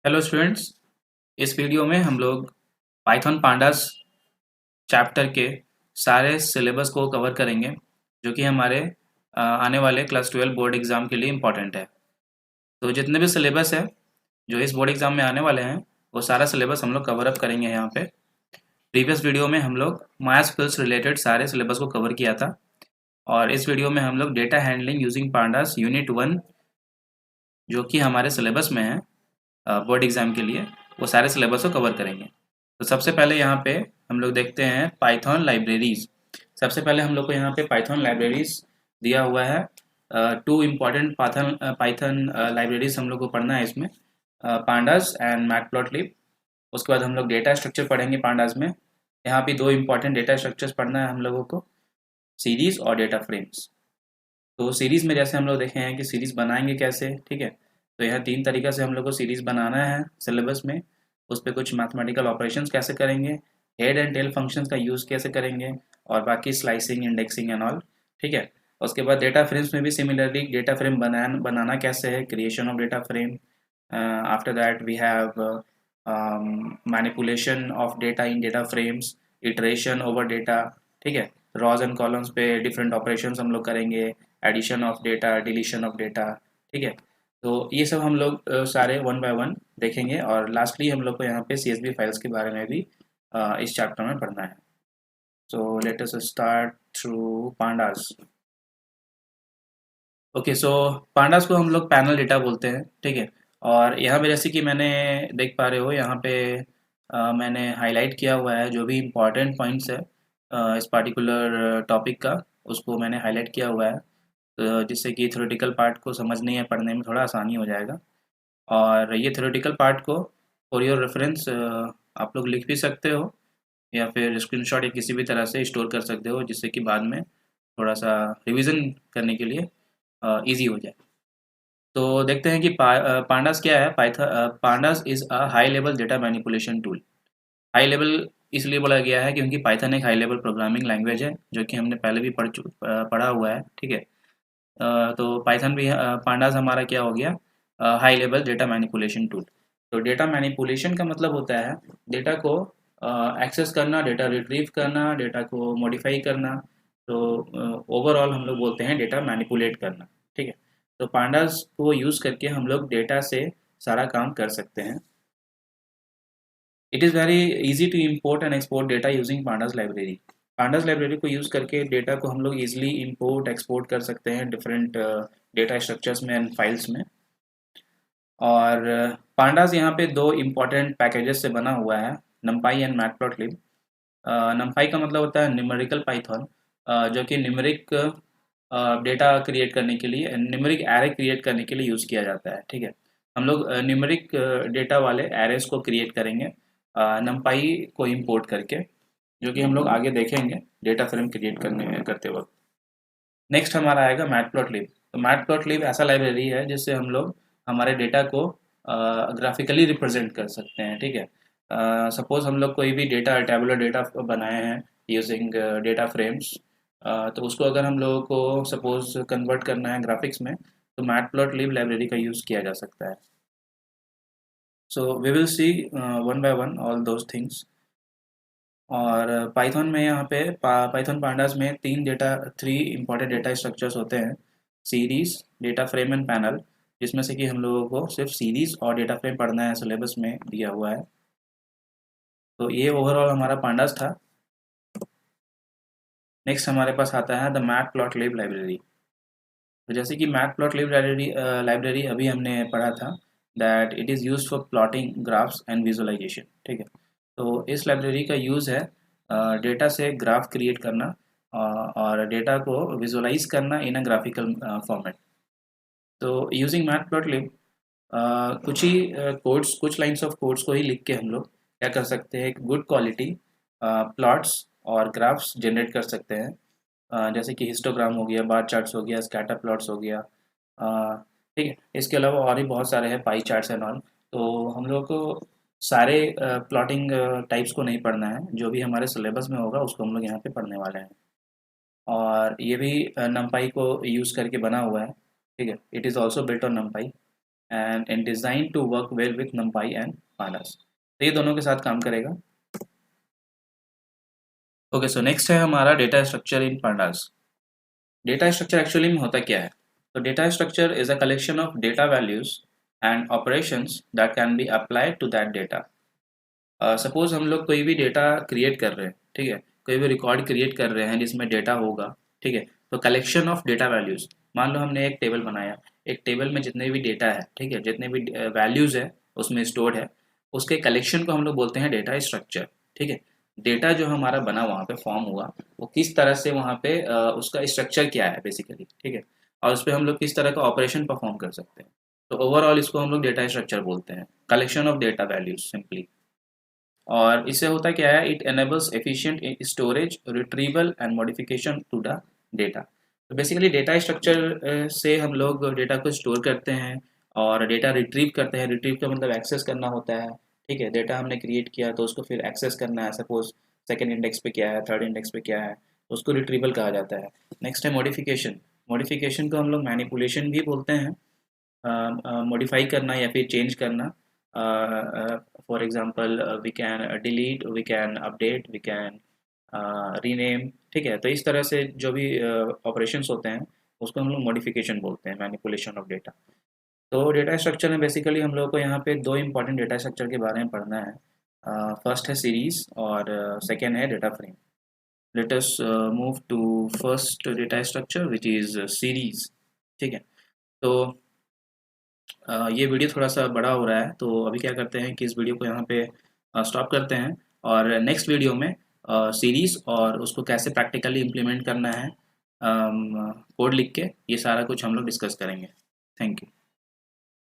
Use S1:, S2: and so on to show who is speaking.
S1: Hello students. इस video में हम लोग पाइथन पांडास चैप्टर के सारे सिलेबस को कवर करेंगे जो कि हमारे आने वाले क्लास 12 बोर्ड एग्ज़ाम के लिए इम्पॉर्टेंट है। तो जितने भी सिलेबस है जो इस बोर्ड एग्ज़ाम में आने वाले हैं वो सारा सिलेबस हम लोग कवर अप करेंगे यहाँ पे। प्रीवियस वीडियो में हम लोग मायास्क्विल्स रिलेटेड सारे सिलेबस को कवर किया था और इस वीडियो में हम लोग data handling using pandas unit 1 जो कि हमारे सिलेबस में है बोर्ड एग्ज़ाम के लिए, वो सारे सिलेबस को कवर करेंगे। तो सबसे पहले यहाँ पे हम लोग देखते हैं पाइथन लाइब्रेरीज। सबसे पहले हम लोग को यहाँ पे पाइथन लाइब्रेरीज दिया हुआ है। Two important Python Python libraries हम लोग को पढ़ना है इसमें, पांडास एंड मैटप्लॉटलिब। उसके बाद हम लोग डेटा स्ट्रक्चर पढ़ेंगे पांडास में। यहाँ पे दो इम्पॉर्टेंट डेटा स्ट्रक्चर्स पढ़ना है हम लोगों को, सीरीज और डेटा फ्रेम्स। तो सीरीज़ में जैसे हम लोग देखे हैं कि सीरीज़ बनाएंगे कैसे, ठीक है। तो यहाँ तीन तरीक़ा से हम लोग को सीरीज़ बनाना है सिलेबस में। उस पर कुछ मैथमेटिकल ऑपरेशंस कैसे करेंगे, हेड एंड टेल फंक्शंस का यूज़ कैसे करेंगे, और बाकी स्लाइसिंग, इंडेक्सिंग एंड ऑल, ठीक है। उसके बाद डेटा फ्रेम्स में भी सिमिलरली डेटा फ्रेम बनाना कैसे है, creation of data frame. After that we have manipulation of data in data frames, iteration over data, ठीक है। रॉज एंड कॉलम्स पे डिफरेंट ऑपरेशंस हम लोग करेंगे, addition of data, deletion of data, ठीक है। तो ये सब हम लोग सारे वन बाय वन देखेंगे और लास्टली हम लोग को यहाँ पे CSV फाइल्स के बारे में भी इस चैप्टर में पढ़ना है। So let us start through pandas. Okay, so pandas को हम लोग पैनल डेटा बोलते हैं, ठीक है। और यहाँ पे जैसे कि मैंने देख पा रहे हो यहाँ पे मैंने हाईलाइट किया हुआ है जो भी इम्पोर्टेंट पॉइंट्स है इस पार्टिकुलर टॉपिक का, उसको मैंने हाईलाइट किया हुआ है, जिससे कि थ्योरेटिकल पार्ट को समझने या पढ़ने में थोड़ा आसानी हो जाएगा। और ये थ्योरेटिकल पार्ट को फॉर योर रेफरेंस आप लोग लिख भी सकते हो या फिर स्क्रीनशॉट या किसी भी तरह से स्टोर कर सकते हो, जिससे कि बाद में थोड़ा सा रिवीजन करने के लिए इजी हो जाए। तो देखते हैं कि पांडास क्या है। Pandas is a high level data manipulation tool. High level इसलिए बोला गया है क्योंकि पाइथन एक हाई लेवल प्रोग्रामिंग लैंग्वेज है, जो कि हमने पहले भी पढ़ा हुआ है, ठीक है। तो पाइथन भी पांडास हमारा क्या हो गया, high level data manipulation tool. तो डेटा मैनिपुलेशन का मतलब होता है डेटा को एक्सेस करना, डेटा रिट्रीव करना, डेटा को मॉडिफाई करना। तो ओवरऑल हम लोग बोलते हैं डेटा मैनिपुलेट करना, ठीक है। तो पांडास को यूज़ करके हम लोग डेटा से सारा काम कर सकते हैं। It is very easy to import and export data using pandas library. Pandas library को यूज़ करके डेटा को हम लोग इजीली इंपोर्ट एक्सपोर्ट कर सकते हैं डिफरेंट डेटा स्ट्रक्चर्स में एंड फाइल्स में। और पांडास यहाँ पे दो इम्पॉर्टेंट पैकेजेस से बना हुआ है, नमपाई एंड मैटप्लॉटलिब। नमपाई का मतलब होता है न्यूमेरिकल पाइथन, जो कि न्यूमेरिक डेटा क्रिएट करने के लिए, न्यूमेरिक एरे क्रिएट करने के लिए यूज़ किया जाता है, ठीक है। हम लोग न्यूमेरिक डेटा वाले एरेस को क्रिएट करेंगे नमपाई को इंपोर्ट करके, जो कि हम लोग आगे देखेंगे डेटा फ्रेम क्रिएट करते वक्त। नेक्स्ट हमारा आएगा मैटप्लॉटलिब। तो मैटप्लॉटलिब ऐसा लाइब्रेरी है जिससे हम लोग हमारे डेटा को ग्राफिकली रिप्रेजेंट कर सकते हैं, ठीक है। सपोज हम लोग कोई भी डेटा, टैबुलर डेटा बनाए हैं यूजिंग डेटा फ्रेम्स, तो उसको अगर हम लोगों को सपोज कन्वर्ट करना है ग्राफिक्स में, तो मैटप्लॉटलिब लाइब्रेरी का यूज़ किया जा सकता है। So we will see one by one all those things. और पाइथन में यहाँ पे पाइथन पांडास में थ्री इंपॉर्टेंट डेटा स्ट्रक्चर्स होते हैं, series, data frame and panel, जिसमें से कि हम लोगों को सिर्फ सीरीज और डेटा फ्रेम पढ़ना है, सिलेबस में दिया हुआ है। तो ये ओवरऑल हमारा पांडास था। नेक्स्ट हमारे पास आता है द मैटप्लॉटलिब लाइब्रेरी। तो जैसे कि मैटप्लॉटलिब लाइब्रेरी अभी हमने पढ़ा था that it is used for plotting graphs and visualisation, ठीक है। तो इस लाइब्रेरी का यूज़ है डेटा से ग्राफ क्रिएट करना और डेटा को विजुअलाइज करना इन अ ग्राफिकल फॉर्मेट। तो यूजिंग मैटप्लॉटलिब कुछ ही कोड्स, कुछ लाइंस ऑफ कोड्स को ही लिख के हम लोग क्या कर सकते हैं, गुड क्वालिटी प्लॉट्स और ग्राफ्स जनरेट कर सकते हैं। जैसे कि हिस्टोग्राम हो गया, बार चार्ट्स हो गया, स्कैटर प्लॉट्स हो गया, ठीक है। इसके अलावा और भी बहुत सारे हैं, पाई चार्ट्स एंड ऑल। तो हम लोग को सारे प्लॉटिंग टाइप्स को नहीं पढ़ना है, जो भी हमारे सिलेबस में होगा उसको हम लोग यहाँ पे पढ़ने वाले हैं। और ये भी नमपाई को यूज़ करके बना हुआ है, ठीक है। It is also built on NumPy. And in design to work well with numpy and pandas। तो ये दोनों के साथ काम करेगा। ओके, सो नेक्स्ट है हमारा data structure in pandas। Data structure actually में होता क्या है? तो data structure is a collection of data values and operations that can be applied to that data. Suppose हम लोग कोई भी डेटा क्रिएट कर रहे हैं, ठीक है, कोई भी रिकॉर्ड क्रिएट कर रहे हैं जिसमें डेटा होगा, ठीक है। तो कलेक्शन ऑफ डेटा वैल्यूज, मान लो हमने एक टेबल बनाया, एक टेबल में जितने भी डेटा है, ठीक है, जितने भी वैल्यूज है उसमें स्टोर्ड है, उसके कलेक्शन को हम लोग बोलते हैं डेटा स्ट्रक्चर, ठीक है। डेटा जो हमारा बना वहाँ पे फॉर्म हुआ, वो किस तरह से वहाँ पे उसका स्ट्रक्चर क्या है बेसिकली, ठीक है, और उस पर हम लोग किस तरह का ऑपरेशन परफॉर्म कर सकते हैं। तो ओवरऑल इसको हम लोग डेटा स्ट्रक्चर बोलते हैं, collection of data values simply. और इससे होता क्या है, it enables efficient storage, retrieval and modification to the data. तो बेसिकली डेटा स्ट्रक्चर से हम लोग डेटा को स्टोर करते हैं और डेटा रिट्रीव करते हैं। रिट्रीव का मतलब एक्सेस करना होता है, ठीक है। डेटा हमने क्रिएट किया तो उसको फिर एक्सेस करना है, सपोज सेकंड इंडेक्स पे क्या है, थर्ड इंडेक्स पे क्या है, तो उसको रिट्रीवल कहा जाता है। नेक्स्ट है मॉडिफिकेशन। मॉडिफिकेशन को हम लोग मैनिपुलेशन भी बोलते हैं, मॉडिफाई करना या फिर चेंज करना। For example we can delete, we can update, we can rename, ठीक है। तो इस तरह से जो भी ऑपरेशंस होते हैं उसको हम लोग मॉडिफिकेशन बोलते हैं, मैनिपुलेशन ऑफ डेटा। तो डेटा स्ट्रक्चर में बेसिकली हम लोग को यहाँ पे दो इंपॉर्टेंट डेटा स्ट्रक्चर के बारे में पढ़ना है। फर्स्ट है सीरीज और सेकेंड है data frame. Let us move to first data structure which is series, ठीक है। तो ये वीडियो थोड़ा सा बड़ा हो रहा है, तो अभी क्या करते हैं कि इस वीडियो को यहाँ पे स्टॉप करते हैं और नेक्स्ट वीडियो में सीरीज़ और उसको कैसे प्रैक्टिकली इम्प्लीमेंट करना है कोड लिख के, ये सारा कुछ हम लोग डिस्कस करेंगे। Thank you.